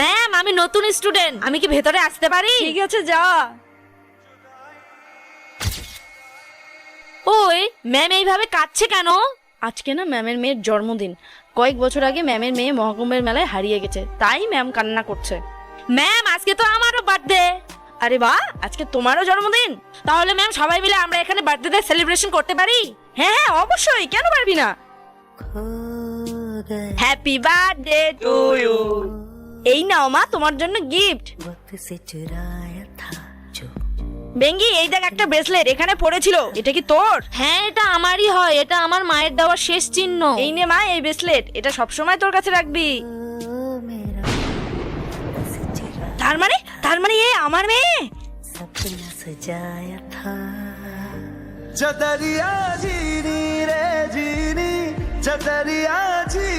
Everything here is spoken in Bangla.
ম্যাম, আমি নতুন স্টুডেন্ট, আমি কি ভেতরে আসতে পারি? ঠিক আছে, যা। ওই ম্যাম এইভাবে কাঁদছে কেন? আজকে না ম্যামের মেয়ের জন্মদিন। কয়েক বছর আগে ম্যামের মেয়ে মহাকুম্ভের মেলায় হারিয়ে গেছে, তাই ম্যাম কান্না করছে। ম্যাম, আজকে তো আমারও বার্থডে। আরে বাহ, আজকে তোমারও জন্মদিন? তাহলে ম্যাম সবাই মিলে আমরা এখানে বার্থডে সেলিব্রেশন করতে পারি? হ্যাঁ হ্যাঁ, অবশ্যই, কেন পারবি না। Happy birthday to you. এই নাও মা, তোমার জন্য গিফট। বেঙ্গি, এই দেখ একটা ব্রেসলেট এখানে পড়েছিল, এটা কি তোর? হ্যাঁ, এটা আমারই হয়, এটা আমার মায়ের দেওয়া শেষ চিহ্ন। এই নে মা এই ব্রেসলেট, এটা সবসময় তোর কাছে রাখবি। তার মানে এ আমার মেয়ে। चदरिया जीनी रे जीनी चदरिया जी।